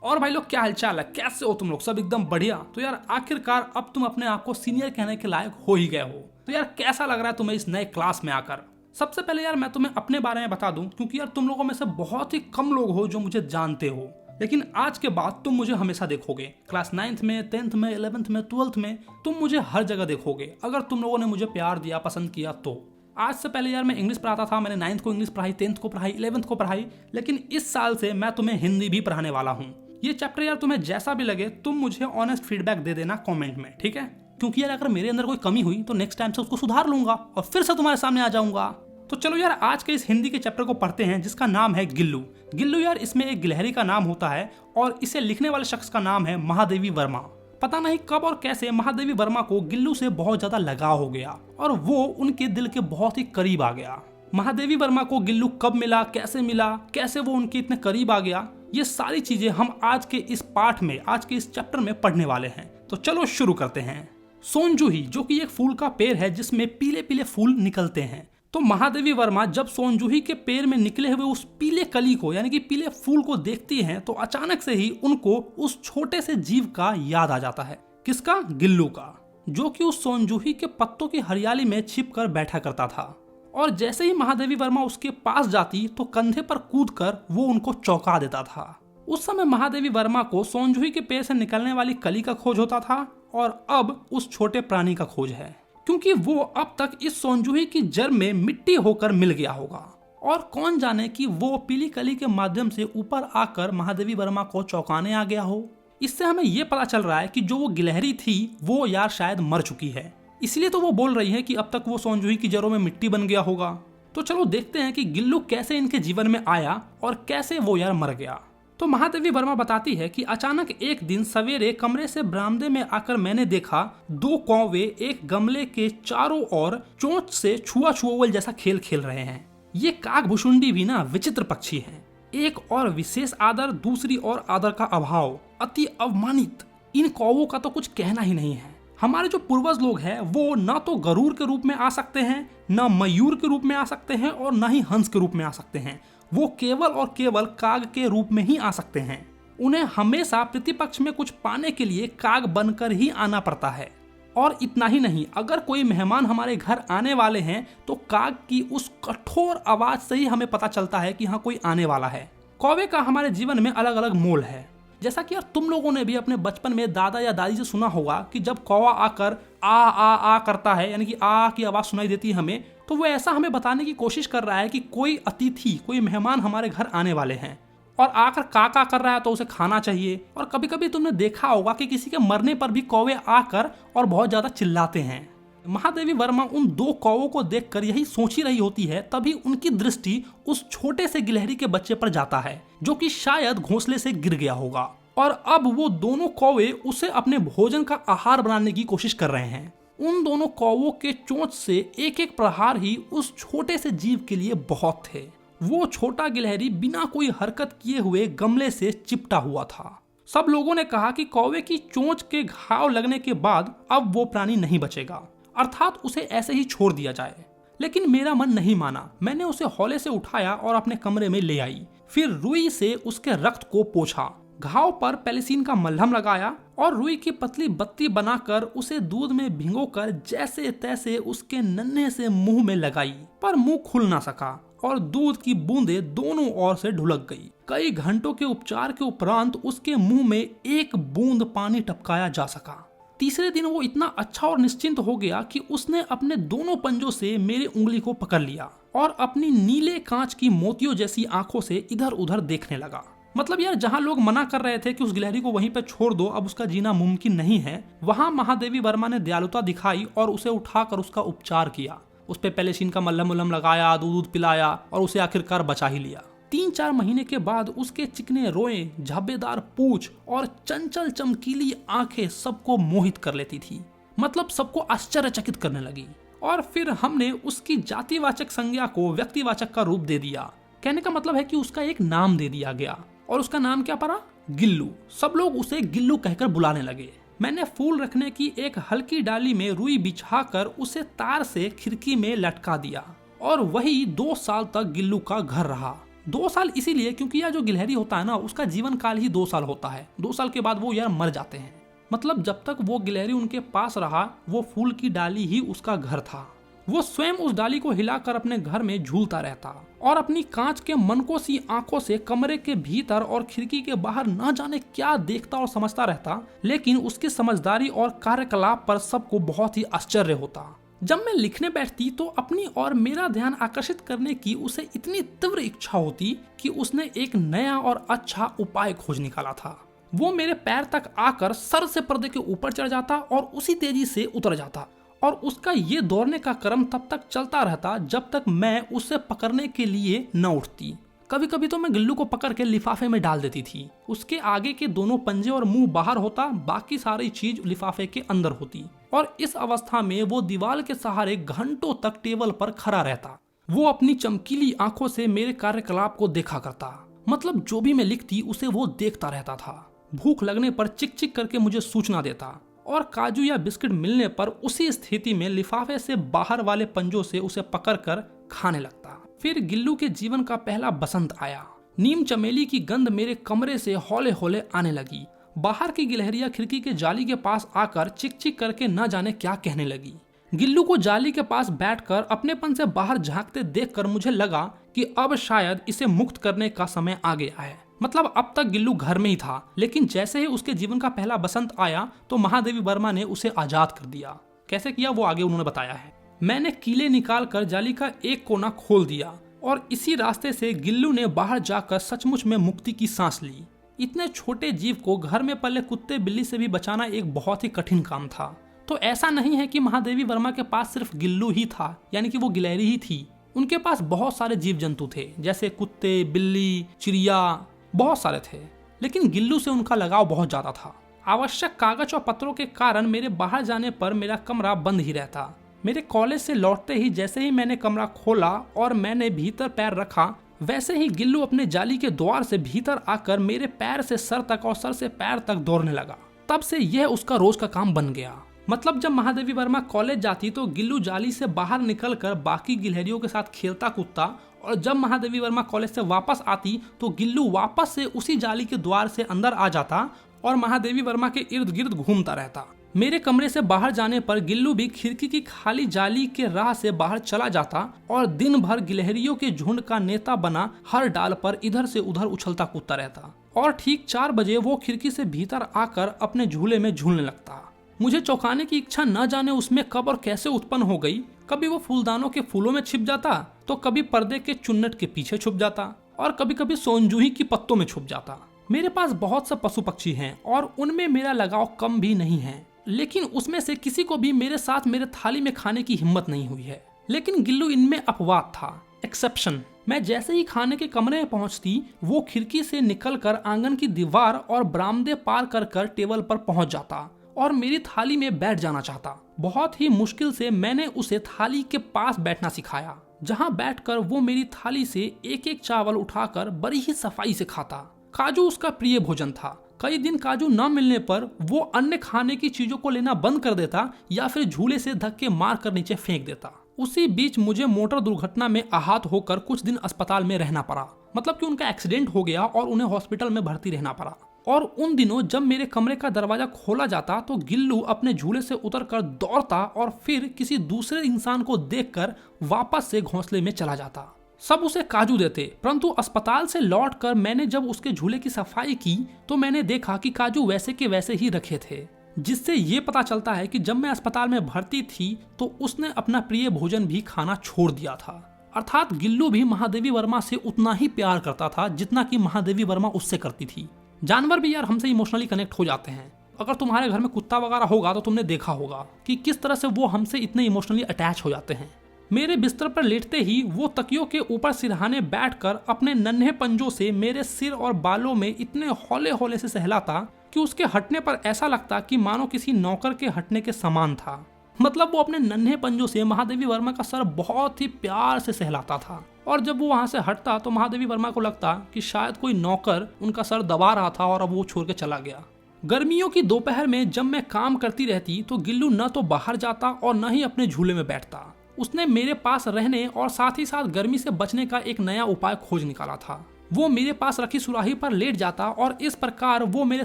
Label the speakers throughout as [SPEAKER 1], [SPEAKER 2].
[SPEAKER 1] और भाई लोग क्या हालचाल है, कैसे हो तुम लोग? सब एकदम बढ़िया। तो यार आखिरकार अब तुम अपने आप को सीनियर कहने के लायक हो ही गए हो। तो यार कैसा लग रहा है तुम्हें इस नए क्लास में आकर? सबसे पहले यार मैं तुम्हें अपने बारे में बता दूं, क्योंकि यार तुम लोगों में से बहुत ही कम लोग हो जो मुझे जानते हो, लेकिन आज के बाद तुम मुझे हमेशा देखोगे। क्लास 9th में, 10th में, 11th में, 12th में तुम मुझे हर जगह देखोगे, अगर तुम लोगों ने मुझे प्यार दिया, पसंद किया तो। आज से पहले यार मैं इंग्लिश पढ़ाता था, मैंने 9th को इंग्लिश पढ़ाई, 10th को पढ़ाई, 11th को पढ़ाई, लेकिन इस साल से मैं तुम्हें हिंदी भी पढ़ाने वाला हूँ। ये चैप्टर यार तुम्हें जैसा भी लगे तुम मुझे ऑनेस्ट फीडबैक दे देना कमेंट में, ठीक है? क्योंकि यार अगर मेरे अंदर कोई कमी हुई तो नेक्स्ट टाइम से उसको सुधार लूंगा और फिर से तुम्हारे सामने आ जाऊंगा। तो चलो यार आज के इस हिंदी के चैप्टर को पढ़ते हैं, जिसका नाम है गिल्लू। गिल्लू यार इसमें एक गिलहरी का नाम होता है और इसे लिखने वाले शख्स का नाम है महादेवी वर्मा। पता नहीं कब और कैसे महादेवी वर्मा को गिल्लू से बहुत ज्यादा लगाव हो गया और वो उनके दिल के बहुत ही करीब आ गया। महादेवी वर्मा को गिल्लू कब मिला, कैसे वो उनके इतने करीब आ गया, ये सारी चीजें हम आज के इस पाठ में, आज के इस चैप्टर में पढ़ने वाले हैं। तो चलो शुरू करते हैं। सोनजूही जो कि एक फूल का पेड़ है जिसमें पीले पीले फूल निकलते हैं। तो महादेवी वर्मा जब सोनजूही के पेड़ में निकले हुए उस पीले कली को, यानी कि पीले फूल को देखती हैं, तो अचानक से ही उनको उस छोटे से जीव का याद आ जाता है। किसका? गिल्लू का, जो कि उस सोनजूही के पत्तों की हरियाली में छिप कर बैठा करता था। और जैसे ही महादेवी वर्मा उसके पास जाती तो कंधे पर कूदकर वो उनको चौंका देता था। उस समय महादेवी वर्मा को सोनजूही के पेड़ से निकलने वाली कली का खोज होता था और अब उस छोटे प्राणी का खोज है, क्योंकि वो अब तक इस सोनजूही की जड़ में मिट्टी होकर मिल गया होगा। और कौन जाने कि वो पीली कली के माध्यम से ऊपर आकर महादेवी वर्मा को चौंकाने आ गया हो। इससे हमें ये पता चल रहा है कि जो वो गिलहरी थी वो यार शायद मर चुकी है, इसलिए तो वो बोल रही है कि अब तक वो सोनजूही की जड़ों में मिट्टी बन गया होगा। तो चलो देखते हैं कि गिल्लू कैसे इनके जीवन में आया और कैसे वो यार मर गया। तो महादेवी वर्मा बताती है कि अचानक एक दिन सवेरे कमरे से बरामदे में आकर मैंने देखा 2 कौवे एक गमले के चारों ओर चोंच से छुआ छुआवल जैसा खेल खेल रहे हैं। ये काक भुसुंडी भी ना विचित्र पक्षी हैं। एक और विशेष आदर, दूसरी और आदर का अभाव, अति अवमानित। इन कौवों का तो कुछ कहना ही नहीं है। हमारे जो पूर्वज लोग हैं वो न तो गरुड़ के रूप में आ सकते हैं, न मयूर के रूप में आ सकते हैं और न ही हंस के रूप में आ सकते हैं। वो केवल और केवल काग के रूप में ही आ सकते हैं। उन्हें हमेशा प्रतिपक्ष में कुछ पाने के लिए काग बनकर ही आना पड़ता है। और इतना ही नहीं, अगर कोई मेहमान हमारे घर आने वाले हैं तो काग की उस कठोर आवाज से ही हमें पता चलता है कि हाँ कोई आने वाला है। कौवे का हमारे जीवन में अलग अलग मोल है। जैसा कि यार तुम लोगों ने भी अपने बचपन में दादा या दादी से सुना होगा कि जब कौवा आकर आ करता है, यानी कि आ की आवाज सुनाई देती है हमें, तो वो ऐसा हमें बताने की कोशिश कर रहा है कि कोई अतिथि, कोई मेहमान हमारे घर आने वाले हैं। और आकर का कर रहा है तो उसे खाना चाहिए। और कभी कभी तुमने देखा होगा कि किसी के मरने पर भी कौवे आकर और बहुत ज्यादा चिल्लाते हैं। महादेवी वर्मा उन 2 कौवों को देखकर यही सोच ही रही होती है, तभी उनकी दृष्टि उस छोटे से गिलहरी के बच्चे पर जाता है, जो कि शायद घोंसले से गिर गया होगा। और अब वो दोनों कौवे उसे अपने भोजन का आहार बनाने की कोशिश कर रहे हैं। उन दोनों कौवों के चोंच से एक एक प्रहार ही उस छोटे से जीव के लिए बहुत थे। वो छोटा गिलहरी बिना कोई हरकत किए हुए गमले से चिपटा हुआ था। सब लोगों ने कहा कि कौवे की चोंच के घाव लगने के बाद अब वो प्राणी नहीं बचेगा, अर्थात उसे ऐसे ही छोड़ दिया जाए। लेकिन मेरा मन नहीं माना। मैंने उसे हौले से उठाया और अपने कमरे में ले आई। फिर रुई से उसके रक्त को पोंछा, घाव पर पेलिसिन का मलहम लगाया और रुई की पतली बत्ती बनाकर उसे दूध में भिगोकर जैसे तैसे उसके नन्हे से मुंह में लगाई, पर मुंह खुल ना सका और दूध की बूंदें दोनों ओर से ढुलक गई। कई घंटों के उपचार के उपरांत उसके मुंह में एक बूंद पानी टपकाया जा सका। तीसरे दिन वो इतना अच्छा और निश्चिंत हो गया कि उसने अपने दोनों पंजों से मेरी उंगली को पकड़ लिया और अपनी नीले कांच की मोतियों जैसी आंखों से इधर उधर देखने लगा। मतलब यार जहाँ लोग मना कर रहे थे कि उस गिलहरी को वहीं पे छोड़ दो, अब उसका जीना मुमकिन नहीं है, वहाँ महादेवी वर्मा ने दयालुता दिखाई और उसे उठाकर उसका उपचार किया। उस पे पेलिसिन का मलहम लगाया, दूध पिलाया और उसे आखिरकार बचा ही लिया। 3-4 महीने के बाद उसके चिकने रोए, झब्बेदार पूंछ और चंचल चमकीली आंखें सबको मोहित कर लेती थी। मतलब सबको आश्चर्यचकित करने लगी। और फिर हमने उसकी जातिवाचक संज्ञा को व्यक्तिवाचक का रूप दे दिया। कहने का मतलब है कि उसका एक नाम दे दिया गया और उसका नाम क्या पड़ा? गिल्लू। सब लोग उसे गिल्लू कहकर बुलाने लगे। मैंने फूल रखने की एक हल्की डाली में रुई बिछाकर उसे तार से खिड़की में लटका दिया और वही 2 साल तक गिल्लू का घर रहा। 2 साल इसीलिए क्योंकि यार जो गिलहरी होता है ना, उसका जीवन काल ही 2 साल होता है। 2 साल के बाद वो यार मर जाते हैं। मतलब जब तक वो गिलहरी उनके पास रहा, वो फूल की डाली ही उसका घर था। वो स्वयं उस डाली को हिलाकर अपने घर में झूलता रहता और अपनी कांच के मनकों सी आंखों से कमरे के भीतर और खिड़की के बाहर न जाने क्या देखता और समझता रहता। लेकिन उसकी समझदारी और कार्यकलाप पर सबको बहुत ही आश्चर्य होता। जब मैं लिखने बैठती तो अपनी और मेरा ध्यान आकर्षित करने की उसे इतनी तीव्र इच्छा होती कि उसने एक नया और अच्छा उपाय खोज निकाला था। वो मेरे पैर तक आकर सर से पर्दे के ऊपर चढ़ जाता और उसी तेजी से उतर जाता, और उसका ये दौड़ने का क्रम तब तक चलता रहता जब तक मैं उसे पकड़ने के लिए न उठती। कभी कभी तो मैं गिल्लू को पकड़ के लिफाफे में डाल देती थी। उसके आगे के दोनों पंजे और मुंह बाहर होता, बाकी सारी चीज लिफाफे के अंदर होती, और इस अवस्था में वो दीवार के सहारे घंटों तक टेबल पर खड़ा रहता। वो अपनी चमकीली आंखों से मेरे कार्यकलाप को देखा करता। मतलब जो भी मैं लिखती उसे वो देखता रहता था। भूख लगने पर चिक चिक करके मुझे सूचना देता, और काजू या बिस्किट मिलने पर उसी स्थिति में लिफाफे से बाहर वाले पंजों से उसे पकड़कर खाने लगता। फिर गिल्लू के जीवन का पहला बसंत आया। नीम चमेली की गंध मेरे कमरे से हौले हौले आने लगी। बाहर की गिलहरियां खिड़की के जाली के पास आकर चिक चिक करके न जाने क्या कहने लगी। गिल्लू को जाली के पास बैठकर अपनेपन से बाहर झांकते देखकर मुझे लगा कि अब शायद इसे मुक्त करने का समय आ गया है। मतलब अब तक गिल्लू घर में ही था, लेकिन जैसे ही उसके जीवन का पहला बसंत आया तो महादेवी वर्मा ने उसे आजाद कर दिया। कैसे किया वो आगे उन्होंने बताया है। मैंने कीले निकालकर जाली का एक कोना खोल दिया और इसी रास्ते से गिल्लू ने बाहर जाकर सचमुच में मुक्ति की सांस ली। इतने छोटे जीव को घर में पले कुत्ते बिल्ली से भी बचाना एक बहुत ही कठिन काम था। तो ऐसा नहीं है कि महादेवी वर्मा के पास सिर्फ गिल्लू ही था, यानी कि वो गिलहरी ही थी। उनके पास बहुत सारे जीव जंतु थे, जैसे कुत्ते, बिल्ली, चिड़िया, बहुत सारे थे। लेकिन गिल्लू से उनका लगाव बहुत ज्यादा था। आवश्यक कागज और पत्रों के कारण मेरे बाहर जाने पर मेरा कमरा बंद ही रहता। मेरे कॉलेज से लौटते ही जैसे ही मैंने कमरा खोला और मैंने भीतर पैर रखा, वैसे ही गिल्लू अपने जाली के द्वार से भीतर आकर मेरे पैर से सर तक और सर से पैर तक दौड़ने लगा। तब से यह उसका रोज का काम बन गया। मतलब जब महादेवी वर्मा कॉलेज जाती तो गिल्लू जाली से बाहर निकलकर बाकी गिलहरियों के साथ खेलता कूदता, और जब महादेवी वर्मा कॉलेज से वापस आती तो गिल्लू वापस से उसी जाली के द्वार से अंदर आ जाता और महादेवी वर्मा के इर्द गिर्द घूमता रहता। मेरे कमरे से बाहर जाने पर गिल्लू भी खिड़की की खाली जाली के राह से बाहर चला जाता और दिन भर गिलहरियों के झुंड का नेता बना हर डाल पर इधर से उधर उछलता कूदता रहता। और ठीक 4 बजे वो खिड़की से भीतर आकर अपने झूले में झूलने लगता। मुझे चौंकाने की इच्छा न जाने उसमें कब और कैसे उत्पन्न हो गई। कभी वो फूलदानों के फूलों में छिप जाता, तो कभी पर्दे के चुन्नट के पीछे छुप जाता, और कभी कभी सोनजूही की पत्तों में छुप जाता। मेरे पास बहुत से पशु पक्षी हैं और उनमें मेरा लगाव कम भी नहीं है, लेकिन उसमें से किसी को भी मेरे साथ मेरे थाली में खाने की हिम्मत नहीं हुई है। लेकिन गिल्लू इनमें अपवाद था, एक्सेप्शन। मैं जैसे ही खाने के कमरे में पहुंचती, वो खिड़की से निकलकर आंगन की दीवार और बरामदे पार कर टेबल पर पहुंच जाता और मेरी थाली में बैठ जाना चाहता। बहुत ही मुश्किल से मैंने उसे थाली के पास बैठना सिखाया, जहां बैठकर वो मेरी थाली से एक एक चावल उठाकर बड़ी ही सफाई से खाता। काजू उसका प्रिय भोजन था। कई दिन काजू न मिलने पर वो अन्य खाने की चीजों को लेना बंद कर देता या फिर झूले से धक्के मार कर नीचे फेंक देता। उसी बीच मुझे मोटर दुर्घटना में आहत होकर कुछ दिन अस्पताल में रहना पड़ा। मतलब कि उनका एक्सीडेंट हो गया और उन्हें हॉस्पिटल में भर्ती रहना पड़ा। और उन दिनों जब मेरे कमरे का दरवाजा खोला जाता तो गिल्लू अपने झूले से उतरकर दौड़ता और फिर किसी दूसरे इंसान को देखकर वापस से घोंसले में चला जाता। सब उसे काजू देते, परंतु अस्पताल से लौटकर मैंने जब उसके झूले की सफाई की तो मैंने देखा कि काजू वैसे के वैसे ही रखे थे, जिससे ये पता चलता है कि जब मैं अस्पताल में भर्ती थी तो उसने अपना प्रिय भोजन भी खाना छोड़ दिया था। अर्थात गिल्लू भी महादेवी वर्मा से उतना ही प्यार करता था जितना कि महादेवी वर्मा उससे करती थी। जानवर भी यार हमसे इमोशनली कनेक्ट हो जाते हैं। अगर तुम्हारे घर में कुत्ता वगैरह होगा तो तुमने देखा होगा कि किस तरह से वो हमसे इतने इमोशनली अटैच हो जाते हैं। मेरे बिस्तर पर लेटते ही वो तकियों के ऊपर सिरहाने बैठकर अपने नन्हे पंजों से मेरे सिर और बालों में इतने हौले हौले से सहलाता कि उसके हटने पर ऐसा लगता कि मानो किसी नौकर के हटने के समान था। मतलब वो अपने नन्हे पंजों से महादेवी वर्मा का सर बहुत ही प्यार से सहलाता था, और जब वो वहां से हटता तो महादेवी वर्मा को लगता कि शायद कोई नौकर उनका सर दबा रहा था और अब वो छोड़ के चला गया। गर्मियों की दोपहर में जब मैं काम करती रहती तो गिल्लू न तो बाहर जाता और न ही अपने झूले में बैठता। उसने मेरे पास रहने और साथ ही साथ गर्मी से बचने का एक नया उपाय खोज निकाला था। वो मेरे पास रखी सुराही पर लेट जाता और इस प्रकार वो मेरे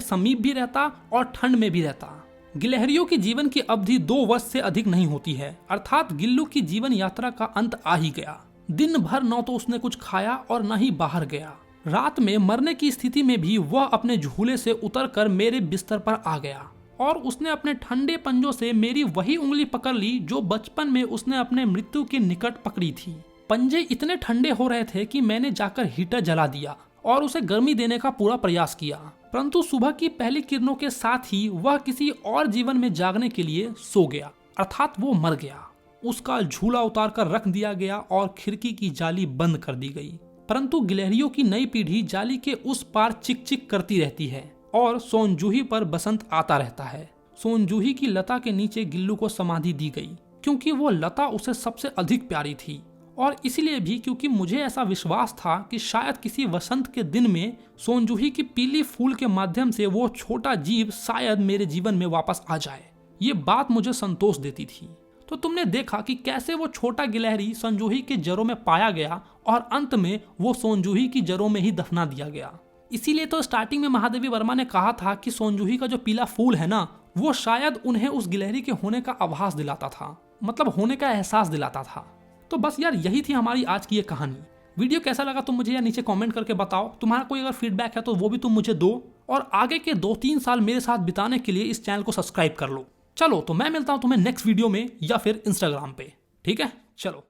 [SPEAKER 1] समीप भी रहता और ठंड में भी रहता। गिलहरियों की जीवन की अवधि 2 वर्ष से अधिक नहीं होती है, अर्थात गिल्लू की जीवन यात्रा का अंत आ ही गया। दिन भर न तो उसने कुछ खाया और न ही बाहर गया। रात में मरने की स्थिति में भी वह अपने झूले से उतरकर मेरे बिस्तर पर आ गया और उसने अपने ठंडे पंजों से मेरी वही उंगली पकड़ ली जो बचपन में उसने अपने मृत्यु के निकट पकड़ी थी। पंजे इतने ठंडे हो रहे थे कि मैंने जाकर हीटर जला दिया और उसे गर्मी देने का पूरा प्रयास किया, परंतु सुबह की पहली किरणों के साथ ही वह किसी और जीवन में जागने के लिए सो गया, अर्थात वो मर गया। उसका झूला उतार कर रख दिया गया और खिड़की की जाली बंद कर दी गई। परंतु गिलहरियों की नई पीढ़ी जाली के उस पार चिक चिक करती रहती है और सोनजूही पर बसंत आता रहता है। सोनजूही की लता के नीचे गिल्लू को समाधि दी गई क्योंकि वो लता उसे सबसे अधिक प्यारी थी, और इसलिए भी क्योंकि मुझे ऐसा विश्वास था कि शायद किसी वसंत के दिन में सोनजूही की पीली फूल के माध्यम से वो छोटा जीव शायद मेरे जीवन में वापस आ जाए। ये बात मुझे संतोष देती थी। तो तुमने देखा कि कैसे वो छोटा गिलहरी सोनजूही के जड़ों में पाया गया और अंत में वो सोनजूही की जड़ों में ही दफना दिया गया। इसीलिए तो स्टार्टिंग में महादेवी वर्मा ने कहा था कि सोनजूही का जो पीला फूल है ना, वो शायद उन्हें उस गिलहरी के होने का आभास दिलाता था, मतलब होने का एहसास दिलाता था। तो बस यार यही थी हमारी आज की ये कहानी। वीडियो कैसा लगा तुम मुझे यार नीचे कमेंट करके बताओ। तुम्हारा कोई अगर फीडबैक है तो वो भी तुम मुझे दो, और आगे के 2-3 साल मेरे साथ बिताने के लिए इस चैनल को सब्सक्राइब कर लो। चलो तो मैं मिलता हूँ तुम्हें नेक्स्ट वीडियो में या फिर इंस्टाग्राम पे, ठीक है? चलो।